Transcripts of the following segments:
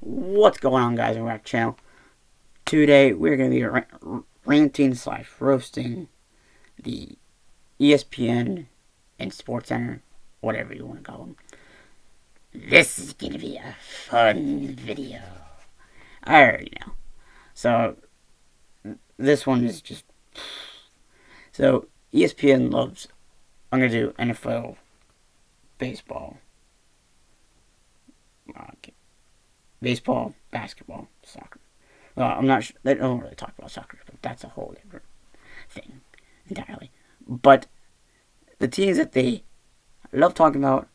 What's going on, guys, on our channel? Today we're going to be ranting slash roasting the ESPN and Sportscenter, whatever you want to call them. This is going to be a fun video. I already know. So this one is just... So ESPN loves... I'm going to do NFL, baseball, baseball, basketball, soccer. Well, I'm not sure. They don't really talk about soccer, but that's a whole different thing entirely. But the teams that they love talking about,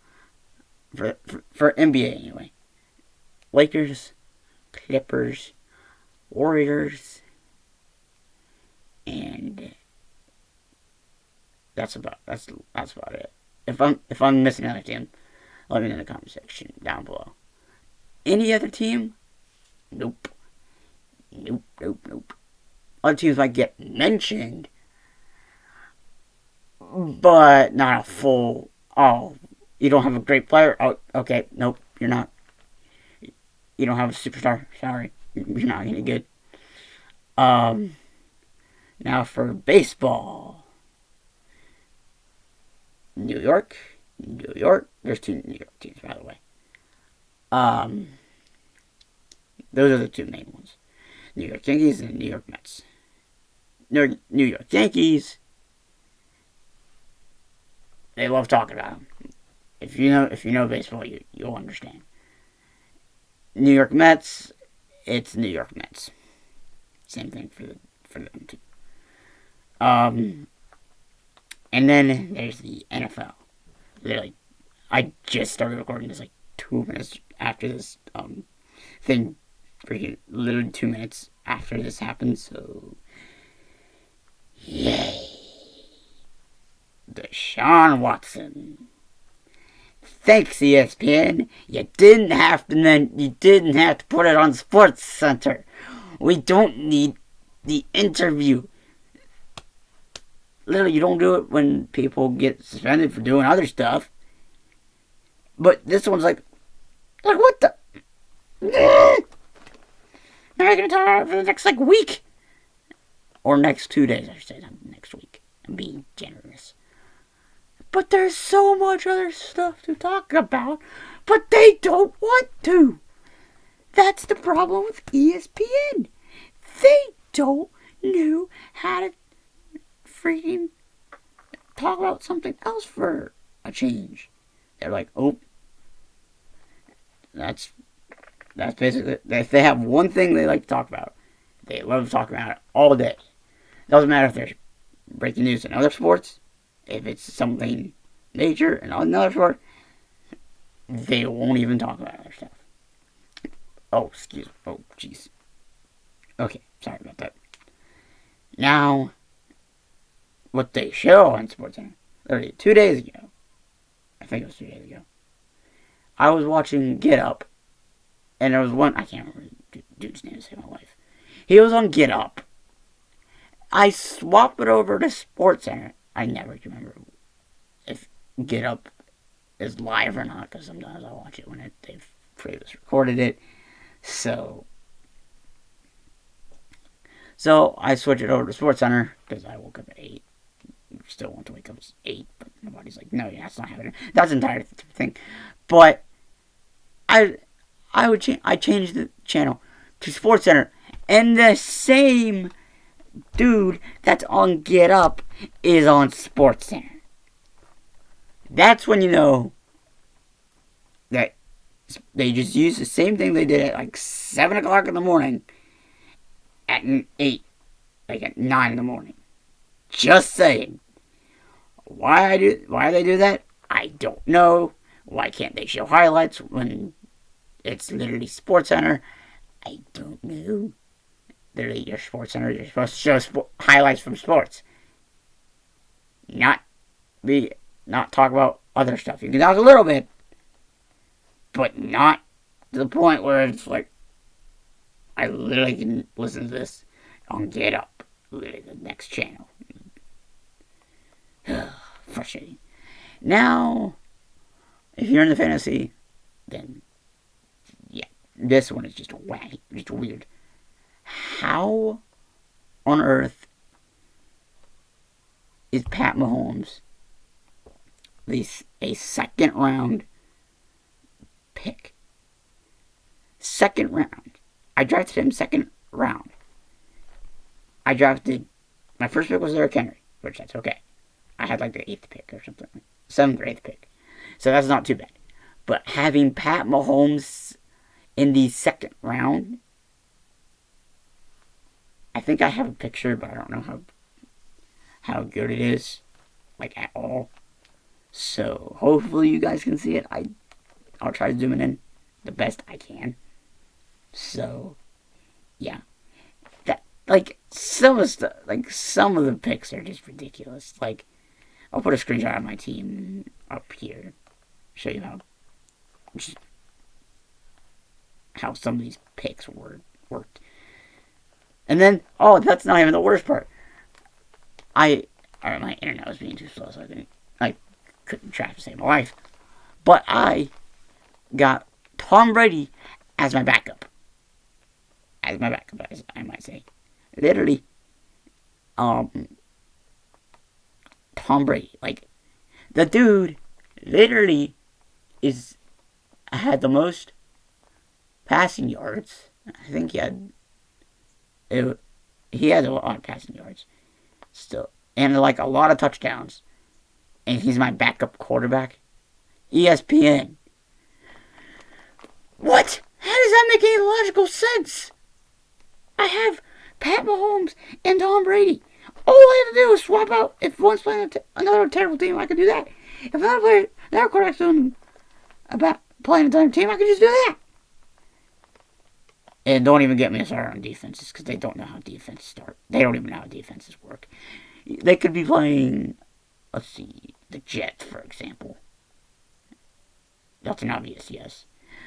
for NBA anyway, Lakers, Clippers, Warriors, and that's about it. If I'm missing another team, let me know in the comment section down below. Any other team? Nope. Other teams might get mentioned, but not a full, oh, you don't have a great player? Oh, okay, nope, you're not. You don't have a superstar, sorry. You're not any good. Now for baseball. New York. There's two New York teams, by the way. Those are the two main ones. New York Yankees and New York Mets. New York Yankees, they love talking about them. If you know baseball, you'll understand. New York Mets, it's New York Mets. Same thing for them too. And then there's the NFL. Literally, I just started recording this like 2 minutes after this thing. Freaking literally 2 minutes after this happened, so yay. Deshaun Watson. Thanks, ESPN. You didn't have to put it on Sportscenter. We don't need the interview. Literally, you don't do it when people get suspended for doing other stuff. But this one's like what the? Now I'm going to talk about it for the next, week. Or next 2 days, I should say, not next week. I'm being generous. But there's so much other stuff to talk about, but they don't want to. That's the problem with ESPN. They don't know how to freaking talk about something else for a change. They're like, oh, that's basically, if they have one thing they like to talk about, they love talking about it all day. Doesn't matter if there's breaking news in other sports, if it's something major in another sport, they won't even talk about other stuff. Oh, excuse me. Oh, jeez. Okay, sorry about that. Now, what they show on SportsCenter, literally 2 days ago, I think it was 2 days ago, I was watching Get Up. And there was one, I can't remember the dude's name to save my life. He was on Get Up. I swapped it over to SportsCenter. I never can remember if Get Up is live or not, because sometimes I watch it when they've previously recorded it. So I switched it over to SportsCenter, because I woke up at 8. Still want to wake up at 8, but nobody's like, no, yeah, that's not happening. That's an entire thing. But I changed the channel to SportsCenter, and the same dude that's on Get Up is on SportsCenter. That's when you know that they just used the same thing they did at 7 o'clock in the morning at 8, at 9 in the morning. Just saying. Why they do that? I don't know. Why can't they show highlights when it's literally SportsCenter? I don't know. Literally, your SportsCenter, you're supposed to show highlights from sports. Not talk about other stuff. You can talk a little bit, but not to the point where it's like, I literally can listen to this on Get Up, literally the next channel. Frustrating. Now, if you're in the fantasy, then yeah, this one is just wacky, just weird. How on earth is Pat Mahomes a second round pick? Second round. I drafted him second round. My first pick was Derrick Henry, which that's okay. I had like the 8th pick or something. 7th or 8th pick. So that's not too bad. But having Pat Mahomes in the second round, I think I have a picture, but I don't know how good it is, like at all. So hopefully you guys can see it. I'll try to zoom it in the best I can. So yeah, that like some of the picks are just ridiculous. Like I'll put a screenshot of my team up here, show you how some of these picks worked. And then, that's not even the worst part. My internet was being too slow, so I couldn't try to save my life. But I got Tom Brady as my backup. As I might say. Literally, Tom Brady. Like, the dude literally had the most passing yards. I think he had a lot of passing yards still, and like a lot of touchdowns, and he's my backup quarterback. ESPN. What? How does that make any logical sense? I have Pat Mahomes and Tom Brady. All I have to do is swap out. If one's playing another terrible team, I can do that. If another quarterback's doing about playing another team, I can just do that. And don't even get me started on defenses, because they don't know how defenses start. They don't even know how defenses work. They could be playing, let's see, the Jets, for example. That's an obvious yes.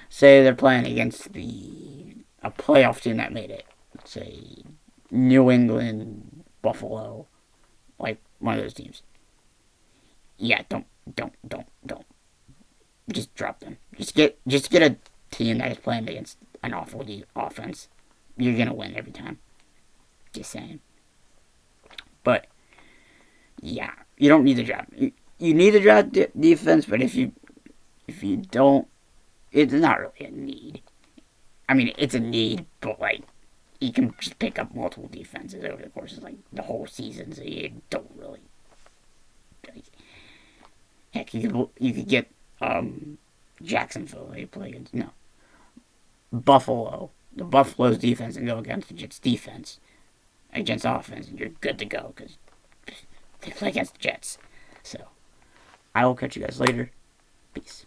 Say they're playing against a playoff team that made it. Let's say New England, Buffalo, like one of those teams. Yeah, don't. Just drop them. Just get a team that is playing against an awful offense. You're gonna win every time. Just saying. But yeah, you don't need to drop. You need to drop defense, but if you don't, it's not really a need. I mean, it's a need, but like you can just pick up multiple defenses over the course of like the whole season, so you don't really. Heck, you could get Jacksonville. They play against Buffalo. The Buffalo's defense, and go against the Jets' defense against offense, and you're good to go because they play against the Jets. So I will catch you guys later. Peace.